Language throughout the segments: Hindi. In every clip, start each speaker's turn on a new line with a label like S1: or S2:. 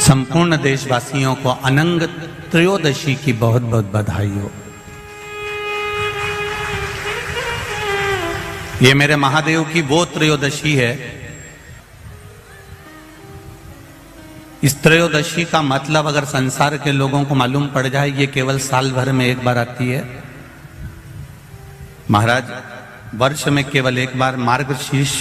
S1: संपूर्ण देशवासियों को अनंग त्रयोदशी की बहुत बहुत बधाई हो। ये मेरे महादेव की वो त्रयोदशी है। इस त्रयोदशी का मतलब अगर संसार के लोगों को मालूम पड़ जाए, ये केवल साल भर में एक बार आती है। महाराज, वर्ष में केवल एक बार मार्गशीर्ष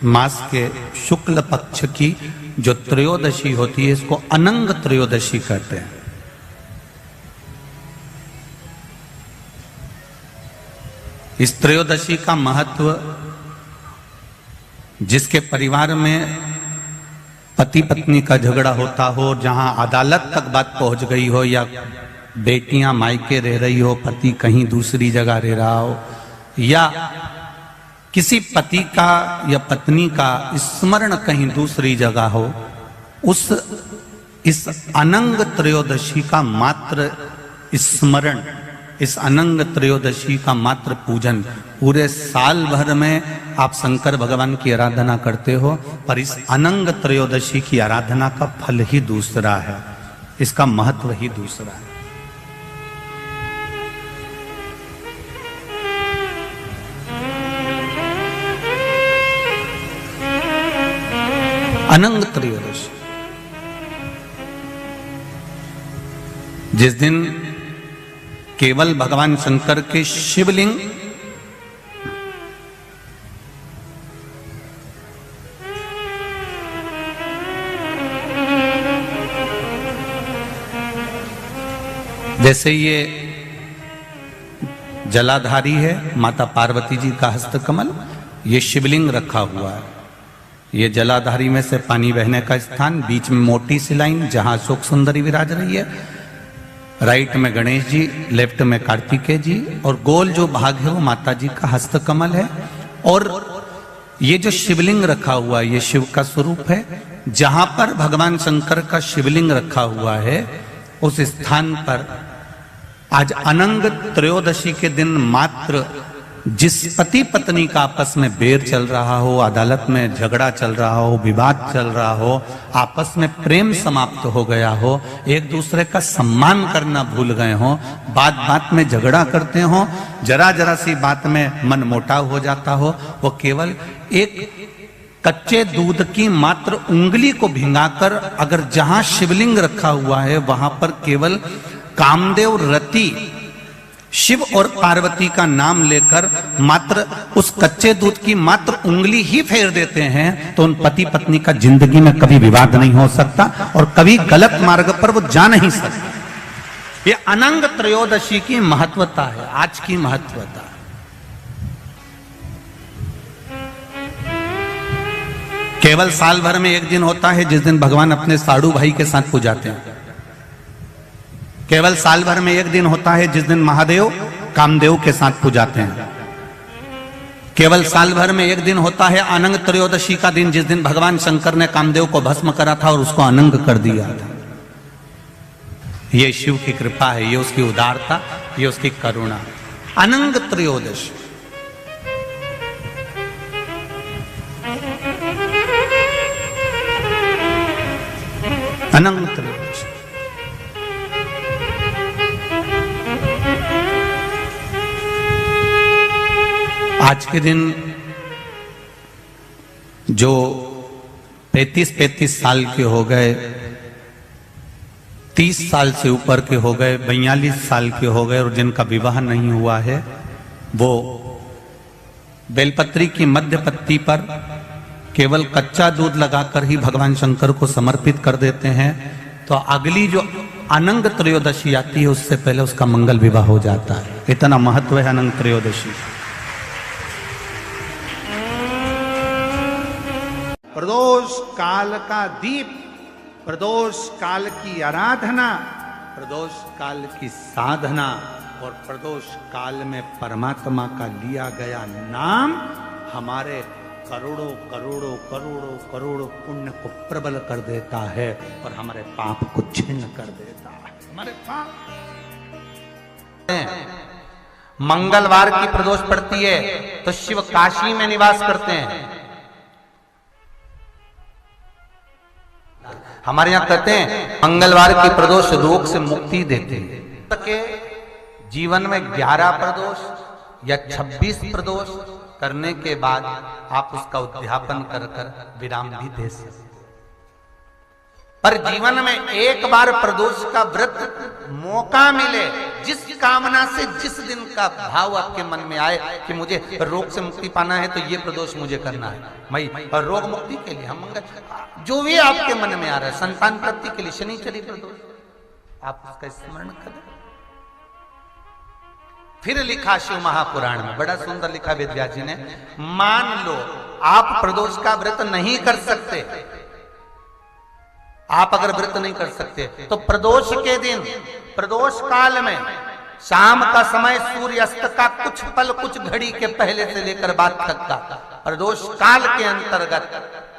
S1: मास के शुक्ल पक्ष की जो त्रयोदशी होती है, इसको अनंग त्रयोदशी कहते हैं। इस त्रयोदशी का महत्व, जिसके परिवार में पति पत्नी का झगड़ा होता हो, जहां अदालत तक बात पहुंच गई हो, या बेटियां मायके रह रही हो, पति कहीं दूसरी जगह रह रहा हो, या किसी पति का या पत्नी का स्मरण कहीं दूसरी जगह हो, इस अनंग त्रयोदशी का मात्र स्मरण, इस अनंग त्रयोदशी का मात्र पूजन, पूरे साल भर में आप शंकर भगवान की आराधना करते हो, पर इस अनंग त्रयोदशी की आराधना का फल ही दूसरा है, इसका महत्व ही दूसरा है। अनंग त्रयोदशी, जिस दिन केवल भगवान शंकर के शिवलिंग जैसे ये जलाधारी है, माता पार्वती जी का हस्तकमल, ये शिवलिंग रखा हुआ है। ये जलाधारी में से पानी बहने का स्थान, बीच में मोटी सी लाइन जहां अशोक सुंदरी विराज रही है, राइट में गणेश जी, लेफ्ट में कार्तिकेय जी, और गोल जो भाग है वो माता जी का हस्तकमल है। और ये जो शिवलिंग रखा हुआ है, ये शिव का स्वरूप है। जहां पर भगवान शंकर का शिवलिंग रखा हुआ है, उस स्थान पर आज अनंग त्रयोदशी के दिन मात्र जिस पति पत्नी का आपस में बैर चल रहा हो, अदालत में झगड़ा चल रहा हो, विवाद चल रहा हो, आपस में प्रेम समाप्त हो गया हो, एक दूसरे का सम्मान करना भूल गए हो, बात बात में झगड़ा करते हो, जरा जरा सी बात में मन मोटाव हो जाता हो, वो केवल एक कच्चे दूध की मात्र उंगली को भिंगाकर अगर जहां शिवलिंग रखा हुआ है वहां पर केवल कामदेव रति शिव और पार्वती का नाम लेकर मात्र उस कच्चे दूध की मात्र उंगली ही फेर देते हैं, तो उन पति पत्नी का जिंदगी में कभी विवाद नहीं हो सकता और कभी गलत मार्ग पर वो जा नहीं सकते। ये अनंग त्रयोदशी की महत्वता है, आज की महत्वता। केवल साल भर में एक दिन होता है जिस दिन भगवान अपने साड़ू भाई के साथ पूजाते हैं। केवल साल भर में एक दिन होता है जिस दिन महादेव कामदेव के साथ पूजाते हैं। केवल साल भर में एक दिन होता है अनंग त्रयोदशी का दिन, जिस दिन भगवान शंकर ने कामदेव को भस्म करा था और उसको अनंग कर दिया था। ये शिव की कृपा है, ये उसकी उदारता, ये उसकी करुणा। अनंग त्रयोदशी, अनंग त्रयोदशी। आज के दिन जो 35 साल के हो गए, 30 साल से ऊपर के हो गए, 42 साल के हो गए और जिनका विवाह नहीं हुआ है, वो बेलपत्री की मध्य पत्ती पर केवल कच्चा दूध लगाकर ही भगवान शंकर को समर्पित कर देते हैं। तो अगली जो अनंग त्रयोदशी आती है उससे पहले उसका मंगल विवाह हो जाता है। इतना महत्व है अनंग त्रयोदशी। प्रदोष काल का दीप, प्रदोष काल की आराधना, प्रदोष काल की साधना और प्रदोष काल में परमात्मा का लिया गया नाम हमारे करोड़ों करोड़ों करोड़ों करोड़ों पुण्य को प्रबल कर देता है और हमारे पाप को छिन्न कर देता है। हमारे पाप मंगलवार की प्रदोष पड़ती है तो शिव काशी में निवास करते हैं। हमारे यहाँ कहते हैं मंगलवार की प्रदोष रोग से मुक्ति देते हैं। के जीवन में 11 प्रदोष या 26 प्रदोष करने के बाद आप उसका उद्यापन कर विराम भी दे सकते। पर जीवन में एक बार प्रदोष का व्रत मौका मिले, जिस कामना से जिस दिन का भाव आपके मन में आए कि मुझे रोग से मुक्ति पाना है तो ये प्रदोष मुझे करना है, मैं और रोग मुक्ति के लिए हम मंगल जो भी आपके मन में आ रहा है, संतान प्राप्ति के लिए शनिचरी प्रदोष, आप उसका स्मरण करें। फिर लिखा शिव महापुराण में, बड़ा सुंदर लिखा वेद व्यास जी ने, मान लो आप प्रदोष का व्रत नहीं कर सकते, आप अगर व्रत नहीं कर सकते तो प्रदोष के दिन, प्रदोष काल में शाम का समय सूर्यास्त का कुछ पल, कुछ घड़ी के पहले से लेकर बाद तक का प्रदोष काल के अंतर्गत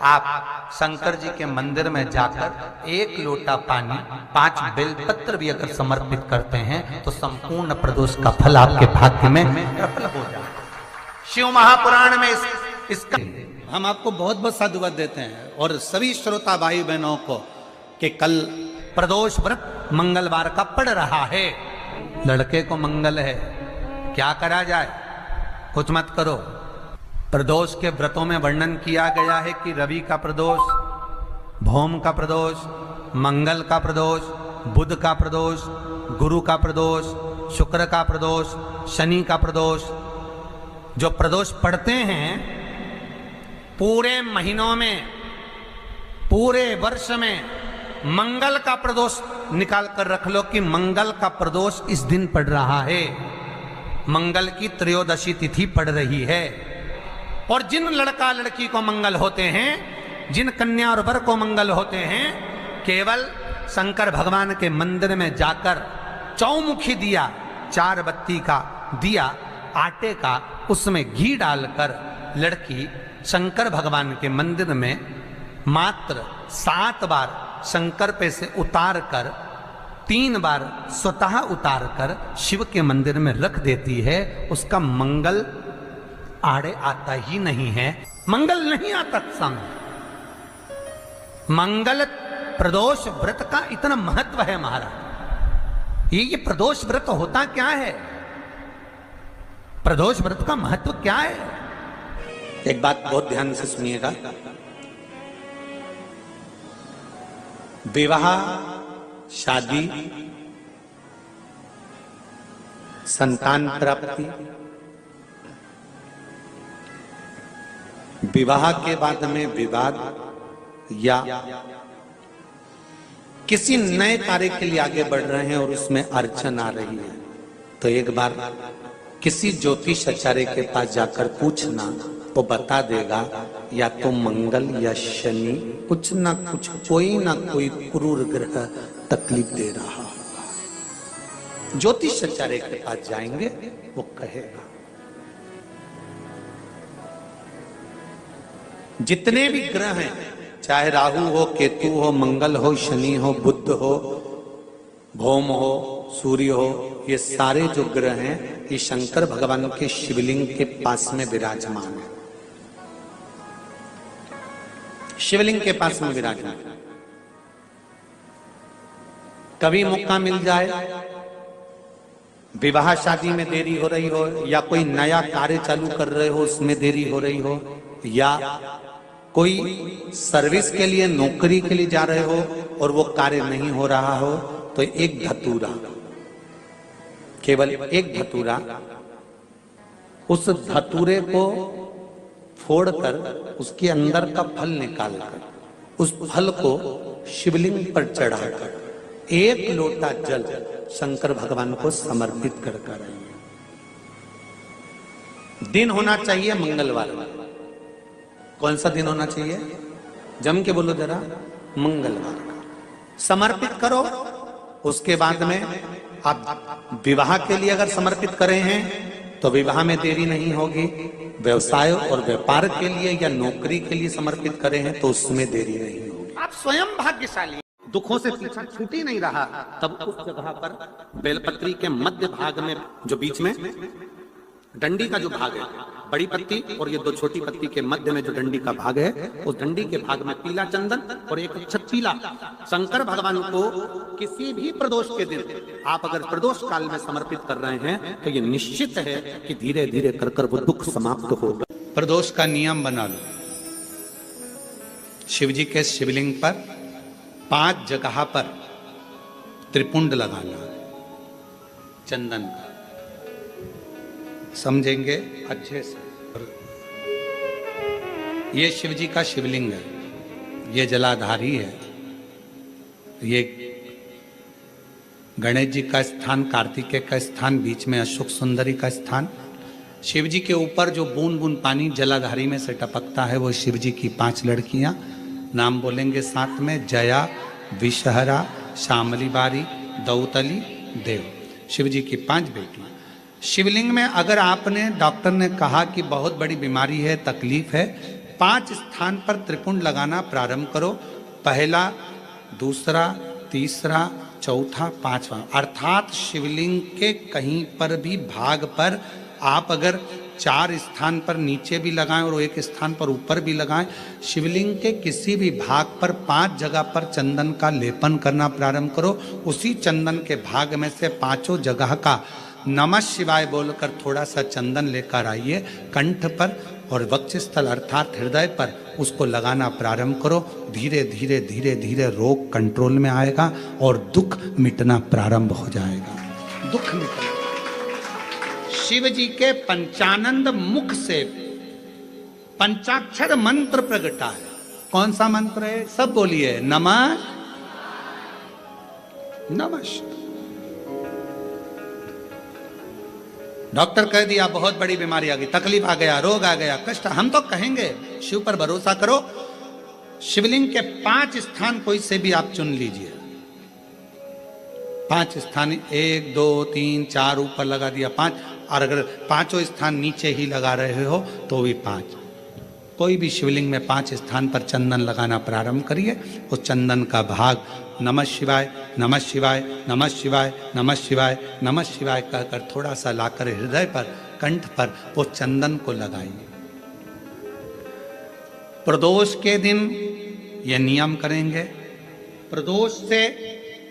S1: आप शंकर जी के मंदिर में जाकर 1 लोटा पानी 5 बेलपत्र भी अगर समर्पित करते हैं तो संपूर्ण प्रदोष का फल आपके भाग्य में प्रबल हो जाए। शिव महापुराण में इसका हम आपको बहुत बहुत साधुवाद देते हैं और सभी श्रोता भाई बहनों को कि कल प्रदोष व्रत मंगलवार का पड़ रहा है। लड़के को मंगल है, क्या करा जाए, कुछ मत करो। प्रदोष के व्रतों में वर्णन किया गया है कि रवि का प्रदोष, भौम का प्रदोष, मंगल का प्रदोष, बुध का प्रदोष, गुरु का प्रदोष, शुक्र का प्रदोष, शनि का प्रदोष। जो प्रदोष पड़ते हैं पूरे महीनों में, पूरे वर्ष में मंगल का प्रदोष निकाल कर रख लो कि मंगल का प्रदोष इस दिन पड़ रहा है, मंगल की त्रयोदशी तिथि पड़ रही है। और जिन लड़का लड़की को मंगल होते हैं, जिन कन्या और वर को मंगल होते हैं, केवल शंकर भगवान के मंदिर में जाकर चौमुखी दिया, 4 बत्ती का दिया आटे का, उसमें घी डालकर लड़की शंकर भगवान के मंदिर में मात्र 7 बार शंकर पे से उतार कर 3 बार स्वतः उतार कर शिव के मंदिर में रख देती है, उसका मंगल आड़े आता ही नहीं है, मंगल नहीं आता सामने। मंगल प्रदोष व्रत का इतना महत्व है महाराज। ये प्रदोष व्रत होता क्या है, प्रदोष व्रत का महत्व क्या है? एक बात बहुत ध्यान से सुनिएगा। विवाह, शादी, संतान प्राप्ति, विवाह के बाद में विवाद या किसी नए कार्य के लिए आगे बढ़ रहे हैं और उसमें अड़चन आ रही है, तो एक बार किसी ज्योतिष आचार्य के पास जाकर पूछना, वो बता देगा या तो मंगल या शनि कुछ ना कुछ, कोई ना कोई क्रूर ग्रह तकलीफ दे रहा होगा। ज्योतिष आचार्य के पास जाएंगे, वो कहेगा। जितने भी ग्रह हैं, चाहे राहु हो, केतु हो, मंगल हो, शनि हो, बुध हो, भौम हो, सूर्य हो, ये सारे जो ग्रह हैं ये शंकर भगवान के शिवलिंग के पास में विराजमान है, शिवलिंग के पास में विराजमान। कभी मौका मिल जाए, विवाह शादी में देरी हो रही हो, या कोई नया कार्य चालू कर रहे हो उसमें देरी हो रही हो, या कोई सर्विस के लिए, नौकरी के लिए जा रहे हो और वो कार्य नहीं हो रहा हो, तो एक धतूरा, केवल एक धतूरा, उस धतूरे को फोड़कर उसके अंदर का फल निकालकर उस फल को शिवलिंग पर चढ़ाकर 1 लोटा जल शंकर भगवान को समर्पित कर कर। दिन होना चाहिए मंगलवार। कौन सा दिन होना चाहिए? जम के बोलो जरा, मंगलवार का समर्पित करो। उसके बाद में आप विवाह के लिए अगर समर्पित करें हैं तो विवाह में देरी नहीं होगी, व्यवसाय और व्यापार के लिए या नौकरी के लिए समर्पित करें हैं तो उसमें देरी नहीं होगी। आप स्वयं भाग्यशाली, दुखों से पीछा छूट ही नहीं रहा, तब उस जगह पर बेलपत्री के मध्य भाग में, जो बीच में डंडी का जो भाग है, बड़ी पत्ती और ये 2 छोटी पत्ती के मध्य में जो डंडी का भाग है, उस डंडी के भाग में पीला चंदन और एक अक्षत पीला। शंकर भगवान को किसी भी प्रदोष के दिन आप अगर प्रदोष काल में समर्पित कर रहे हैं तो ये निश्चित है कि धीरे धीरे कर कर वो दुख समाप्त होगा। प्रदोष का नियम बना लो। शिव जी के शिवलिंग पर 5 जगह पर त्रिपुंड लगाना चंदन का, समझेंगे अच्छे से। ये शिव जी का शिवलिंग है, ये जलाधारी है, ये गणेश जी का स्थान, कार्तिकेय का स्थान, बीच में अशोक सुंदरी का स्थान। शिव जी के ऊपर जो बूंद बूंद पानी जलाधारी में से टपकता है वो शिव जी की 5 लड़कियां। नाम बोलेंगे साथ में, जया, विषहरा, श्यामली बारी, दौतली, देव। शिव जी की 5 बेटियां। शिवलिंग में अगर आपने, डॉक्टर ने कहा कि बहुत बड़ी बीमारी है, तकलीफ है, 5 स्थान पर त्रिपुंड लगाना प्रारंभ करो। पहला, दूसरा, तीसरा, चौथा, 5वां, अर्थात शिवलिंग के कहीं पर भी भाग पर आप अगर 4 स्थान पर नीचे भी लगाएं और 1 स्थान पर ऊपर भी लगाएं, शिवलिंग के किसी भी भाग पर 5 जगह पर चंदन का लेपन करना प्रारंभ करो। उसी चंदन के भाग में से 5 जगह का नमः शिवाय बोलकर थोड़ा सा चंदन लेकर आइए, कंठ पर और वक्षस्थल अर्थात हृदय पर उसको लगाना प्रारंभ करो। धीरे धीरे धीरे धीरे रोग कंट्रोल में आएगा और दुख मिटना प्रारंभ हो जाएगा। दुख मिटना। शिव जी के पंचानंद मुख से पंचाक्षर मंत्र प्रगटा है। कौन सा मंत्र है? सब बोलिए, नमः नमः। डॉक्टर कह दिया बहुत बड़ी बीमारी आ गई, तकलीफ आ गया, रोग आ गया, कष्ट, हम तो कहेंगे शिव पर भरोसा करो। शिवलिंग के 5 स्थान कोई से भी आप चुन लीजिए। 5 स्थान, 1 2 3 4 ऊपर लगा दिया 5, और अगर 5 स्थान नीचे ही लगा रहे हो तो भी 5। कोई भी शिवलिंग में 5 स्थान पर चंदन लगाना प्रारंभ करिए। उस चंदन का भाग नमः शिवाय, नमः शिवाय, नमः शिवाय, नमः शिवाय, नमः शिवाय कहकर थोड़ा सा लाकर हृदय पर, कंठ पर वो चंदन को लगाइए। प्रदोष के दिन यह नियम करेंगे। प्रदोष से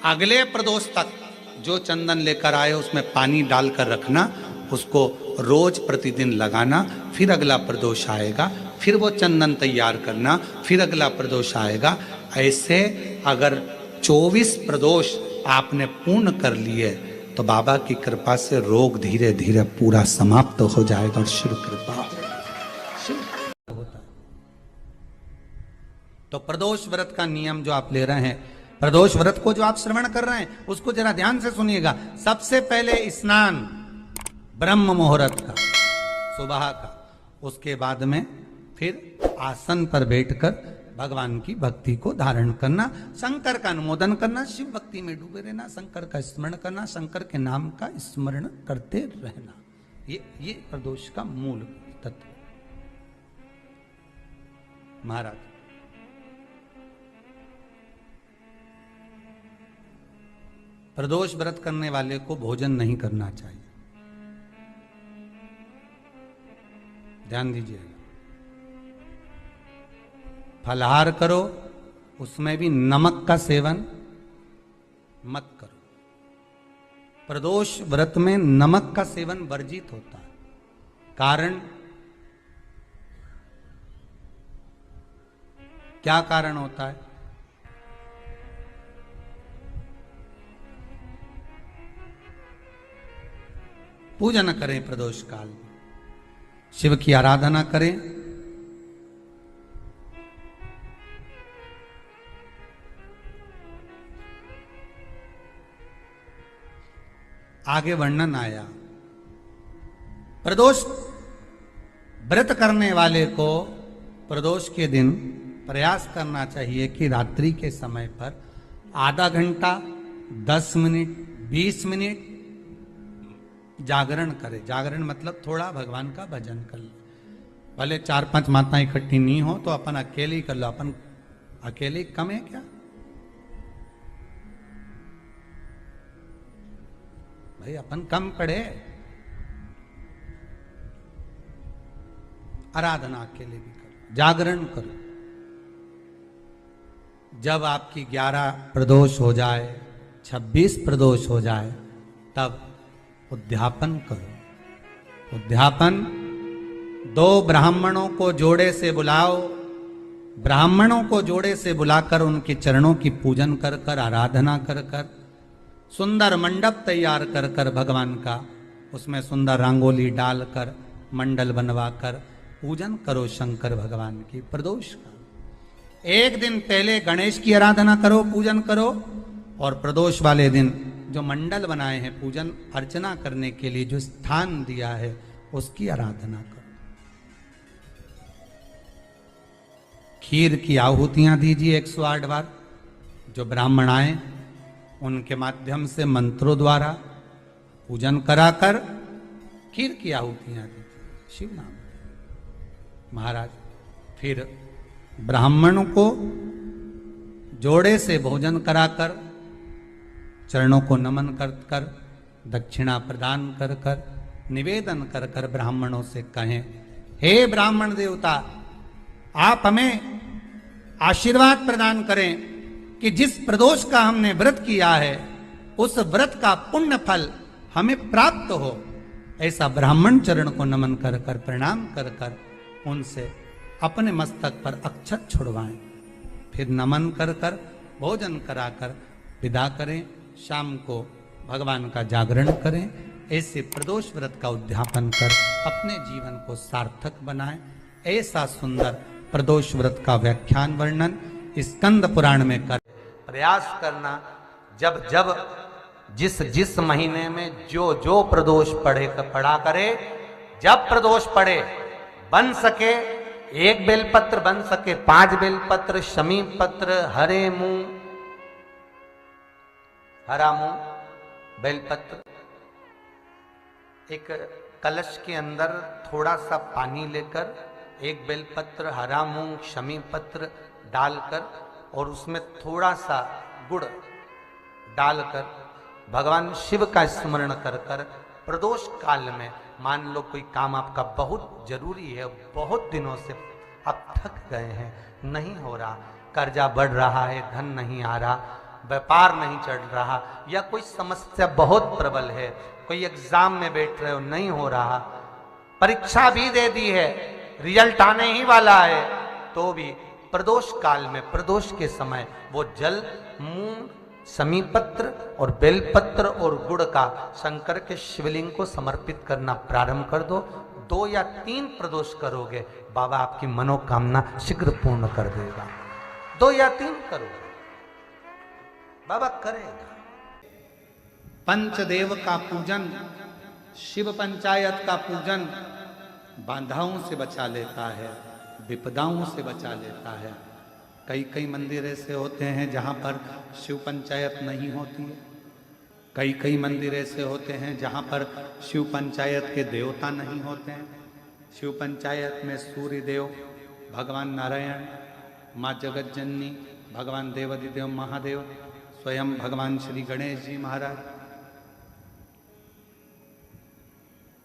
S1: अगले प्रदोष तक जो चंदन लेकर आए उसमें पानी डालकर रखना, उसको रोज प्रतिदिन लगाना। फिर अगला प्रदोष आएगा, फिर वो चंदन तैयार करना, फिर अगला प्रदोष आएगा। ऐसे अगर 24 प्रदोष आपने पूर्ण कर लिए तो बाबा की कृपा से रोग धीरे धीरे पूरा समाप्त हो जाएगा और शिव कृपा होता है। तो प्रदोष व्रत का नियम जो आप ले रहे हैं, प्रदोष व्रत को जो आप श्रवण कर रहे हैं उसको जरा ध्यान से सुनिएगा। सबसे पहले स्नान ब्रह्म मुहूर्त का, सुबह का, उसके बाद में फिर आसन पर बैठकर भगवान की भक्ति को धारण करना, शंकर का अनुमोदन करना, शिव भक्ति में डूबे रहना, शंकर का स्मरण करना, शंकर के नाम का स्मरण करते रहना। ये प्रदोष का मूल तत्व। महाराज, प्रदोष व्रत करने वाले को भोजन नहीं करना चाहिए, ध्यान दीजिएगा। फलाहार करो, उसमें भी नमक का सेवन मत करो। प्रदोष व्रत में नमक का सेवन वर्जित होता है। कारण क्या कारण होता है? पूजन करें प्रदोष काल में, शिव की आराधना करें। आगे वर्णन आया, प्रदोष व्रत करने वाले को प्रदोष के दिन प्रयास करना चाहिए कि रात्रि के समय पर आधा घंटा, 10 मिनट, 20 मिनट जागरण करे। जागरण मतलब थोड़ा भगवान का भजन कर ले। भले 4-5 माताएं इकट्ठी नहीं हो तो अपन अकेले ही कर लो। अपन अकेले कम है क्या भाई? अपन कम पड़े। आराधना के लिए भी करो, जागरण करो। जब आपकी 11 प्रदोष हो जाए, 26 प्रदोष हो जाए, तब उद्यापन करो। उद्यापन 2 ब्राह्मणों को जोड़े से बुलाओ, ब्राह्मणों को जोड़े से बुलाकर उनके चरणों की पूजन कर कर, आराधना कर कर, सुंदर मंडप तैयार कर कर भगवान का, उसमें सुंदर रंगोली डालकर, मंडल बनवाकर पूजन करो शंकर भगवान की प्रदोष का। एक दिन पहले गणेश की आराधना करो, पूजन करो, और प्रदोष वाले दिन जो मंडल बनाए हैं पूजन अर्चना करने के लिए, जो स्थान दिया है उसकी आराधना करो। खीर की आहुतियां दीजिए 108 बार। जो ब्राह्मण आए उनके माध्यम से मंत्रों द्वारा पूजन कराकर खीर की आहुतियां दीजिए शिव नाम महाराज। फिर ब्राह्मणों को जोड़े से भोजन कराकर, चरणों को नमन कर कर, दक्षिणा प्रदान कर कर, निवेदन कर कर ब्राह्मणों से कहें, हे ब्राह्मण देवता, आप हमें आशीर्वाद प्रदान करें कि जिस प्रदोष का हमने व्रत किया है उस व्रत का पुण्य फल हमें प्राप्त हो। ऐसा ब्राह्मण चरण को नमन कर कर, प्रणाम कर कर उनसे अपने मस्तक पर अक्षत छुड़वाएं। फिर नमन कर कर, भोजन कराकर विदा करें। शाम को भगवान का जागरण करें। ऐसे प्रदोष व्रत का उद्यापन कर अपने जीवन को सार्थक बनाएं। ऐसा सुंदर प्रदोष व्रत का व्याख्यान वर्णन स्कंद पुराण में कर प्रयास करना। जब जब जिस जिस महीने में जो जो प्रदोष पड़ा करे, जब प्रदोष पड़े, बन सके 1 बेलपत्र, बन सके 5 बेलपत्र, शमी पत्र, हरे मूंग, हरा मूंग, बेलपत्र, एक कलश के अंदर थोड़ा सा पानी लेकर 1 बेलपत्र, हरा मूंग, शमी पत्र डालकर और उसमें थोड़ा सा गुड़ डालकर भगवान शिव का स्मरण कर कर प्रदोष काल में, मान लो कोई काम आपका बहुत जरूरी है, बहुत दिनों से अब थक गए हैं, नहीं हो रहा, कर्जा बढ़ रहा है, धन नहीं आ रहा, व्यापार नहीं चढ़ रहा, या कोई समस्या बहुत प्रबल है, कोई एग्जाम में बैठ रहे हो नहीं हो रहा, परीक्षा भी दे दी है, रिजल्ट आने ही वाला है, तो भी प्रदोष काल में, प्रदोष के समय वो जल, मूंग, समीपत्र और बेलपत्र और गुड़ का शंकर के शिवलिंग को समर्पित करना प्रारंभ कर दो। 2 या 3 प्रदोष करोगे, बाबा आपकी मनोकामना शीघ्र पूर्ण कर देगा। 2 या 3 करोगे, बाबा करेगा। पंचदेव का पूजन, शिव पंचायत का पूजन बाधाओं से बचा लेता है, विपदाओं से बचा लेता है। कई कई मंदिर ऐसे होते हैं जहाँ पर शिव पंचायत नहीं होती है। कई कई मंदिर ऐसे होते हैं जहाँ पर शिव पंचायत के देवता नहीं होते हैं। शिव पंचायत में सूर्य देव, भगवान नारायण, माँ जगत जननी, भगवान देवाधिदेव महादेव, स्वयं भगवान श्री गणेश जी महाराज,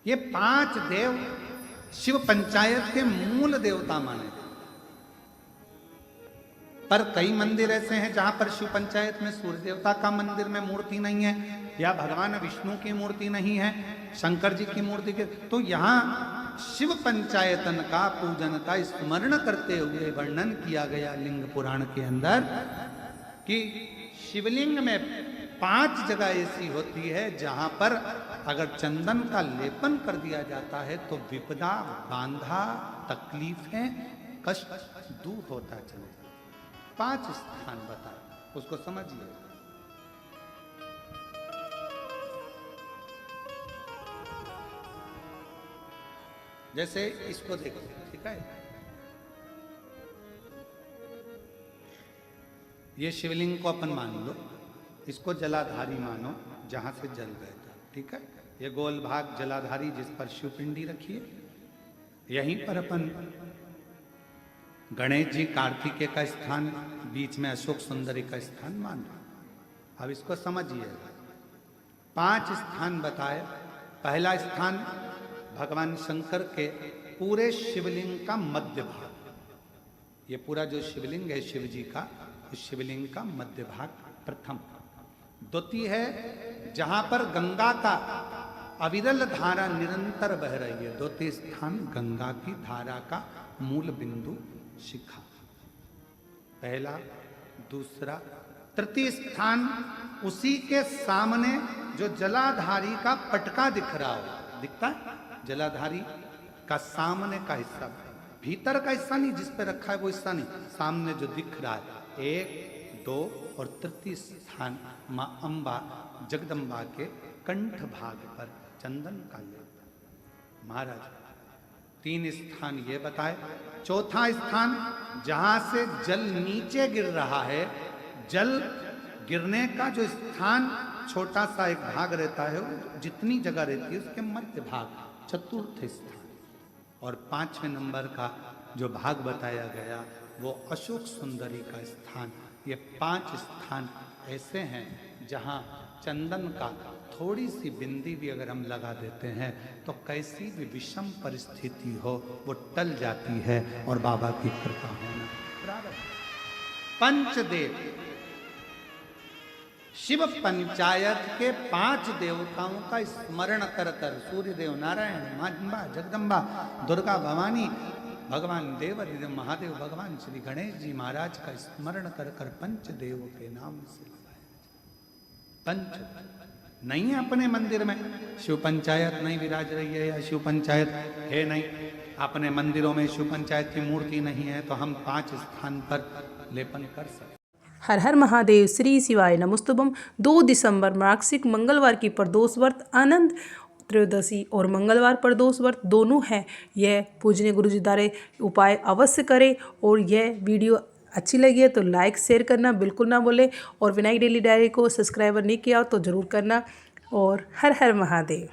S1: ये 5 देव शिव पंचायत के मूल देवता माने। पर कई मंदिर ऐसे हैं जहां पर शिव पंचायत में सूर्य देवता का मंदिर में मूर्ति नहीं है, या भगवान विष्णु की मूर्ति नहीं है, शंकर जी की मूर्ति के, तो यहाँ शिव पंचायतन का पूजन का स्मरण करते हुए वर्णन किया गया लिंग पुराण के अंदर कि शिवलिंग में 5 जगह ऐसी होती है जहां पर अगर चंदन का लेपन कर दिया जाता है तो विपदा, बांधा, तकलीफें, कष्ट दूर होता चले। 5 स्थान बताए, उसको समझिए। जैसे इसको देखो, ठीक है, ये शिवलिंग को अपन मान लो, इसको जलाधारी मानो जहां से जल बहता, ठीक है। ये गोल भाग जलाधारी जिस पर शिवपिंडी रखिए, यहीं पर अपन गणेश जी, कार्तिकेय का स्थान, बीच में अशोक सुंदरी का स्थान मान लो। अब इसको समझिए, 5 स्थान बताए। पहला स्थान भगवान शंकर के पूरे शिवलिंग का मध्य भाग, ये पूरा जो शिवलिंग है शिव जी का, उस शिवलिंग का मध्य भाग प्रथम। द्वितीय है जहां पर गंगा का अविरल धारा निरंतर बह रही है, द्वितीय स्थान गंगा की धारा का मूल बिंदु शिखा, पहला, दूसरा, तृतीय स्थान उसी के सामने जो जलाधारी का पटका दिख रहा हो, दिखता है जलाधारी का सामने का हिस्सा, भीतर का हिस्सा नहीं जिस पे रखा है वो हिस्सा नहीं, सामने जो दिख रहा है, 1, 2 और तृतीय स्थान मां अंबा जगदम्बा के कंठ भाग पर चंदन का लेप। महाराज 3 स्थान ये बताए। चौथा स्थान जहां से जल नीचे गिर रहा है, जल गिरने का जो स्थान छोटा सा एक भाग रहता है, जितनी जगह रहती है उसके मध्य भाग, चतुर्थ स्थान। और 5वें नंबर का जो भाग बताया गया वो अशोक सुंदरी का स्थान। ये 5 स्थान ऐसे हैं जहां चंदन का थोड़ी सी बिंदी भी अगर हम लगा देते हैं तो कैसी भी विषम परिस्थिति हो वो टल जाती है और बाबा की कृपा होना। पंचदेव, शिव पंचायत के 5 देवताओं का स्मरण कर कर, सूर्य देव, नारायण, मां अंबा, जगदम्बा, दुर्गा भवानी, भगवान देवाधिदेव महादेव, भगवान श्री गणेश जी महाराज का स्मरण कर कर पंचदेव के नाम से पंच नहीं है अपने मंदिर में, शिव पंचायत नहीं विराज रही है या शिव पंचायत है नहीं, अपने मंदिरों में शिव पंचायत की मूर्ति नहीं है, तो हम 5 स्थान पर लेपन कर सकते।
S2: हर हर महादेव, श्री शिवाय नमस्तुभम। 2 दिसंबर मार्गशीर्ष मंगलवार की प्रदोष व्रत, आनंद त्रयोदशी और मंगलवार प्रदोष व्रत दोनों हैं। यह पूजनीय गुरु जी द्वारा उपाय अवश्य करें, और यह वीडियो अच्छी लगी है तो लाइक शेयर करना बिल्कुल ना भूलें, और विनायक डेली डायरी को सब्सक्राइबर नहीं किया हो तो ज़रूर करना। और हर हर महादेव।